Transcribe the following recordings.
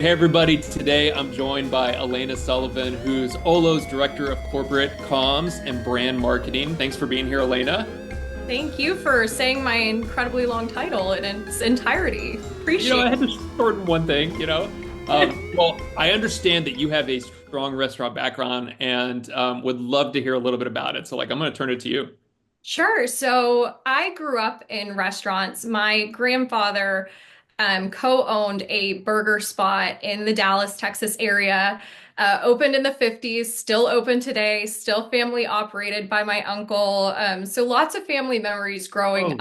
Hey everybody, today I'm joined by Alayna Sullivan, who's Olo's Director of Corporate Comms and Brand Marketing. Thanks for being here, Alayna. Thank you for saying my incredibly long title in its entirety. I Appreciate had to shorten one thing. it. Well, I understand that you have a strong restaurant background and would love to hear a little bit about it. So, I'm going to turn it to you. Sure. So I grew up in restaurants. My grandfather co-owned a burger spot in the Dallas, Texas area. Opened in the 50s, still open today, still family operated by my uncle. So lots of family memories growing Oh, in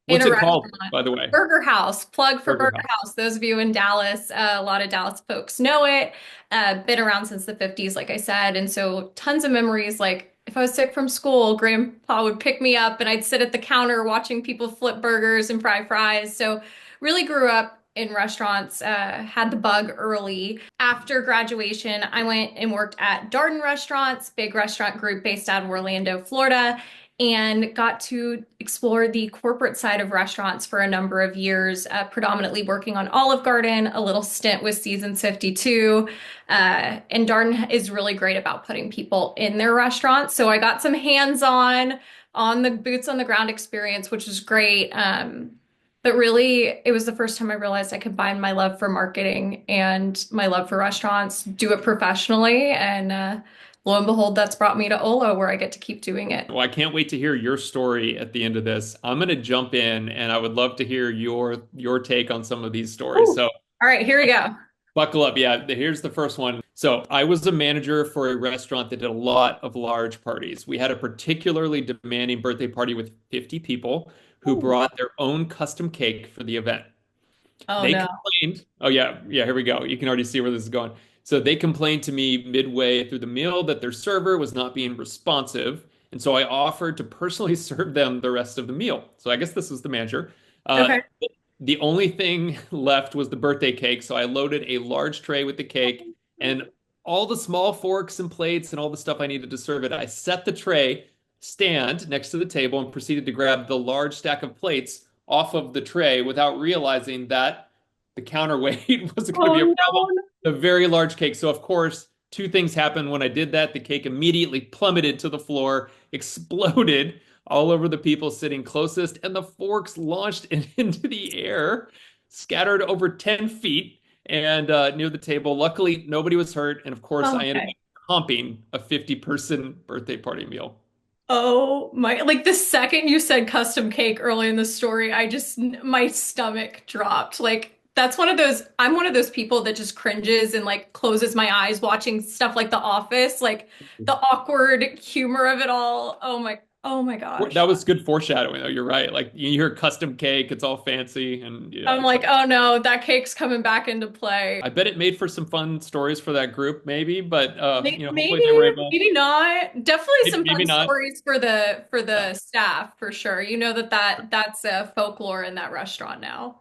what's a it called, restaurant. by the way? Burger House, plug for Burger Burger House. House. Those of you in Dallas, a lot of Dallas folks know it. Been around since the 50s, like I said. And so tons of memories. Like if I was sick from school, Grandpa would pick me up and I'd sit at the counter watching people flip burgers and fry fries. So really grew up in restaurants, had the bug early. After graduation, I went and worked at Darden Restaurants, big restaurant group based out of Orlando, Florida, and got to explore the corporate side of restaurants for a number of years, predominantly working on Olive Garden, a little stint with Seasons 52. And Darden is really great about putting people in their restaurants. So I got some hands-on on the boots on the ground experience, which was great. But really, it was the first time I realized I combine my love for marketing and my love for restaurants, do it professionally, and lo and behold, that's brought me to Olo, where I get to keep doing it. Well, I can't wait to hear your story at the end of this. I'm going to jump in and I would love to hear your take on some of these stories. Ooh. So, All right, here we go. buckle up. Yeah, here's the first one. So, I was a manager for a restaurant that did a lot of large parties. We had a particularly demanding birthday party with 50 people who Ooh. brought their own custom cake for the event. Oh They no. complained. Oh, yeah. Yeah, here we go. You can already see where this is going. So, they complained to me midway through the meal that their server was not being responsive. And so I offered to personally serve them the rest of the meal. So I guess this was the manager. Uh, Okay. the only thing left was the birthday cake. So I loaded a large tray with the cake and all the small forks and plates and all the stuff I needed to serve it. I set the tray stand next to the table and proceeded to grab the large stack of plates off of the tray without realizing that the counterweight wasn't going to Oh be a problem. no. The very large cake. So, of course, two things happened when I did that. The cake immediately plummeted to the floor, exploded all over the people sitting closest, and the forks launched into the air, scattered over 10 feet and near the table. Luckily, nobody was hurt. And of course, I ended Okay. up comping a 50-person birthday party meal. Oh my, like the second you said custom cake early in the story, my stomach dropped. Like that's I'm one of those people that just cringes and like closes my eyes watching stuff like The Office, like the awkward humor of it all. Oh my gosh. That was good foreshadowing, though. You're right. Like you hear custom cake, it's all fancy, and yeah, I'm it's like, like oh no, that cake's coming back into play. I bet it made for some fun stories for that group, maybe. But hopefully Maybe, they were able. maybe not. Definitely some Maybe fun not. stories for the Yeah. staff for sure. You know that's folklore in that restaurant now.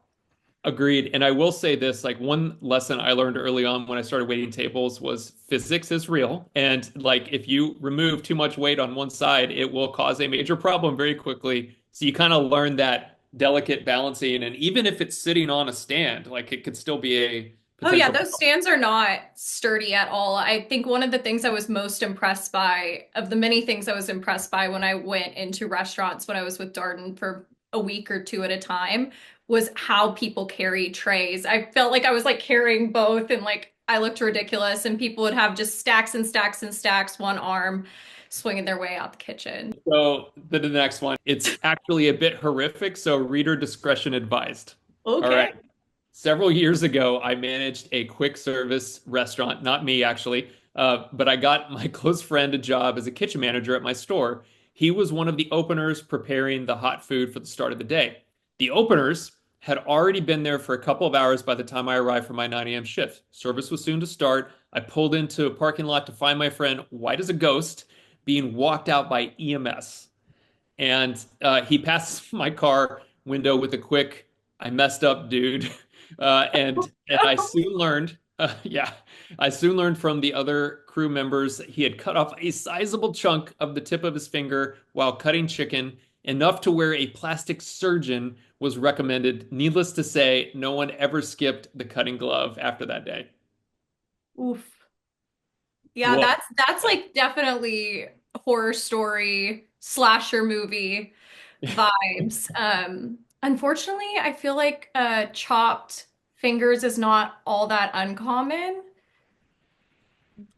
Agreed. And I will say this, like one lesson I learned early on when I started waiting tables was physics is real. And like if you remove too much weight on one side, it will cause a major problem very quickly. So you kind of learn that delicate balancing. And even if it's sitting on a stand, like it could still be a Oh yeah, potential those problem. stands are not sturdy at all. I think one of the things I was most impressed by, of the many things I was impressed by when I went into restaurants when I was with Darden for a week or two at a time, was how people carry trays. I felt like I was like carrying both and like I looked ridiculous and people would have just stacks and stacks and stacks, one arm swinging their way out the kitchen. So the next one, it's actually a bit horrific. So reader discretion advised. All Okay. right. Several years ago, I managed a quick service restaurant, not me actually, but I got my close friend a job as a kitchen manager at my store. He was one of the openers preparing the hot food for the start of the day. The openers had already been there for a couple of hours by the time I arrived for my 9 a.m. shift. Service was soon to start. I pulled into a parking lot to find my friend, white as a ghost, being walked out by EMS. And he passes my car window with a quick, I messed up, dude. And I soon learned, yeah, I soon learned from the other crew members that he had cut off a sizable chunk of the tip of his finger while cutting chicken. enough to where a plastic surgeon was recommended. Needless to say, no one ever skipped the cutting glove after that day. Oof. Yeah, Whoa. that's like definitely horror story slasher movie vibes. Unfortunately, I feel like chopped fingers is not all that uncommon.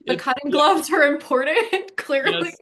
The It, cutting yeah, gloves are important, clearly. yes.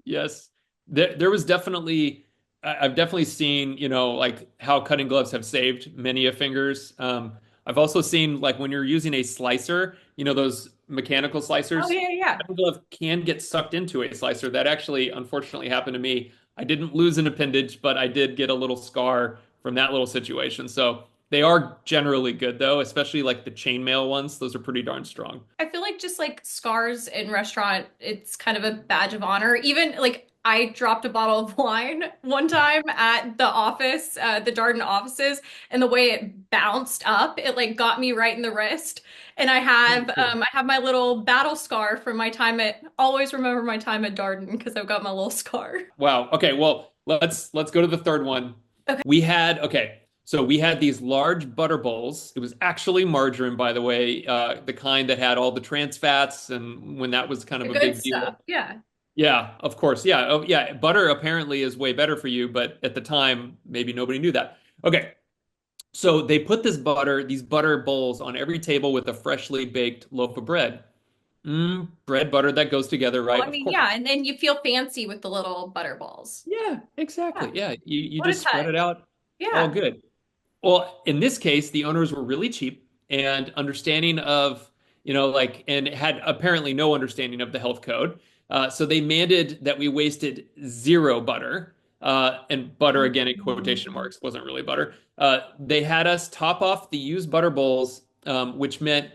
Yes. There was definitely, I've definitely seen, like how cutting gloves have saved many of fingers. I've also seen like when you're using a slicer, those mechanical Oh slicers, yeah, yeah. cutting glove can get sucked into a slicer. That actually unfortunately happened to me. I didn't lose an appendage, but I did get a little scar from that little situation. So they are generally good though, especially like the chainmail ones. Those are pretty darn strong. I feel like just like scars in restaurant, it's kind of a badge of honor. Even like I dropped a bottle of wine one time at the office, the Darden offices, and the way it bounced up, it like got me right in the wrist. And I have my little battle scar from my time at always remember my time at Darden because I've got my little scar. Wow. Okay. Well, let's go to the third one. Okay. So we had these large butter bowls. It was actually margarine, by the way, the kind that had all the trans fats, and when that was kind The of a good big stuff. deal. Yeah. Yeah, of course. Yeah. Oh, yeah. Butter apparently is way better for you, but at the time, maybe nobody knew that. Okay. So they put these butter bowls on every table with a freshly baked loaf of bread. Bread, butter, that goes together, Well, right? I Of mean, course. yeah, and then you feel fancy with the little butter balls. Yeah, exactly. Yeah. Yeah, you What a just spread touch. it out, all Yeah. good. Well, in this case, the owners were really cheap and understanding of, like, and had apparently no understanding of the health code. So they mandated that we wasted zero butter. And butter, again, in quotation Um, marks, wasn't really butter. They had us top off the used butter bowls, which meant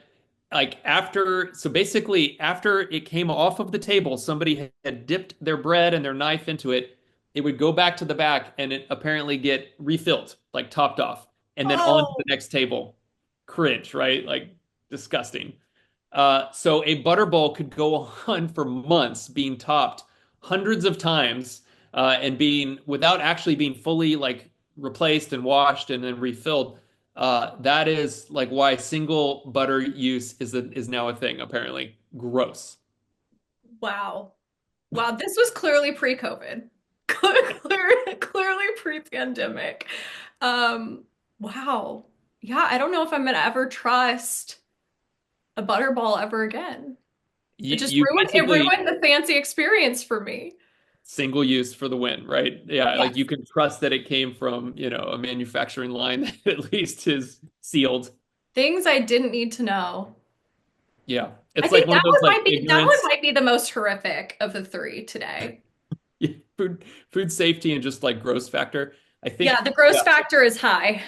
like so basically, after it came off of the table, somebody had dipped their bread and their knife into it. It would go back to the back and it apparently get refilled, like topped off and then on to the Oh, next table. Cringe, right? Like disgusting. So a butter bowl could go on for months being topped hundreds of times and being without actually being fully like replaced and washed and then refilled. That is like why single butter use is now a thing, apparently. Gross. wow. Wow, this was clearly pre-COVID. Clearly pre-pandemic. Um, wow. Yeah, I don't know if I'm gonna ever trust a butterball ever again. You It basically ruined the fancy experience for me. single use for the win, right? Yeah, like you Yes. can trust that it came from, a manufacturing line that at least is sealed. Things I didn't need to know. Yeah. I It's like think one of those like that one ignorance, might be the most horrific of the three today. food safety and just like gross factor. I Yeah, think, the gross yeah, factor is high.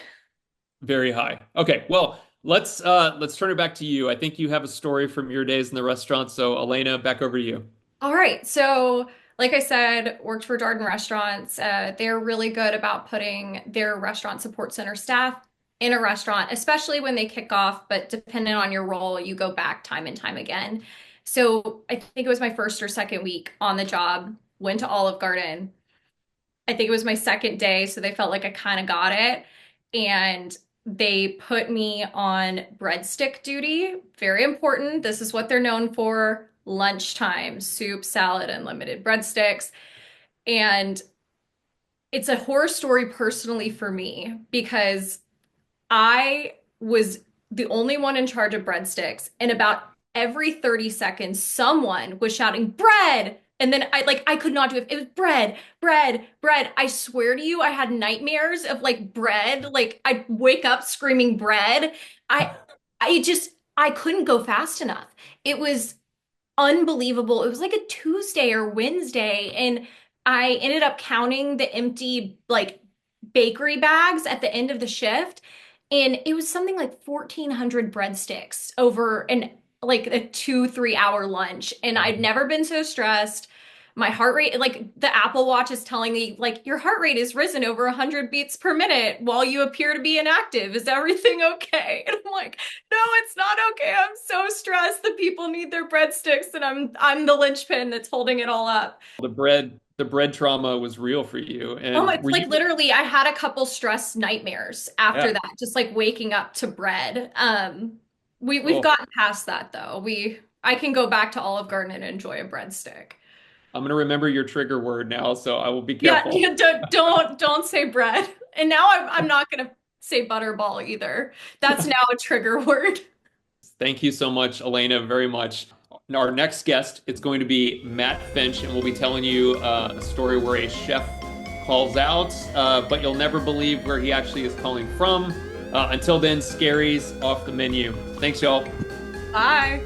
very high. Okay, well, let's turn it back to you. I think you have a story from your days in the restaurant. So Alayna, back over to you. All right. So, like I said, worked for Darden Restaurants. They're really good about putting their restaurant support center staff in a restaurant, especially when they kick off. But depending on your role, you go back time and time again. So, I think it was my first or second week on the job, went to Olive Garden. I think it was my second day, so they felt like I kind of got it. And they put me on breadstick duty. Very important. This is what they're known for. Lunchtime, soup, salad, and limited breadsticks. And it's a horror story personally for me because I was the only one in charge of breadsticks, and about every 30 seconds, someone was shouting, bread! And then I could not do it. It was bread, bread, bread. I swear to you, I had nightmares of like bread. Like I'd wake up screaming bread. I I couldn't go fast enough. It was unbelievable. It was like a Tuesday or Wednesday, and I ended up counting the empty like bakery bags at the end of the shift, and it was something like 1,400 breadsticks over an like a 2, 3 hour lunch, and I'd never been so stressed. My heart rate, like the Apple Watch is telling me, like your heart rate has risen over 100 beats per minute while you appear to be inactive. Is everything okay? And I'm like, no, it's not okay. I'm so stressed. The people need their breadsticks, and I'm the linchpin that's holding it all up. The bread the bread trauma was real for you. Oh And my, were you, like literally, I had a couple stress nightmares after yeah. that, just like waking up to bread. We've Oh, gotten past that though. I can go back to Olive Garden and enjoy a breadstick. I'm going to remember your trigger word now, so I will be Yeah, careful. yeah, don't say bread. And now I'm not gonna say butterball either. That's now a trigger word. Thank you so much, Alayna, very much. Our next guest, it's going to be Matt Finch, and we'll be telling you a story where a chef calls out, but you'll never believe where he actually is calling from. Until then, Scary's off the menu. Thanks, y'all. Bye.